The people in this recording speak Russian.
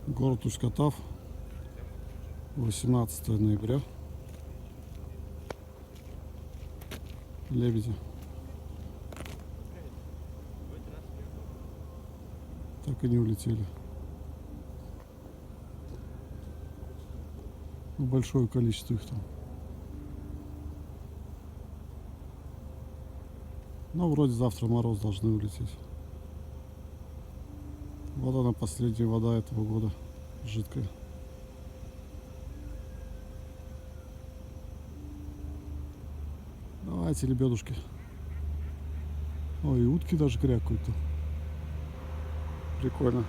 Город Усть-Катав, 18 ноября. Лебеди. Так и не улетели. Ну, большое количество их там. Но вроде завтра мороз должны улететь. Вот она, последняя вода этого года, жидкая. Давайте, лебедушки. Ой, и утки даже крякают-то. Прикольно.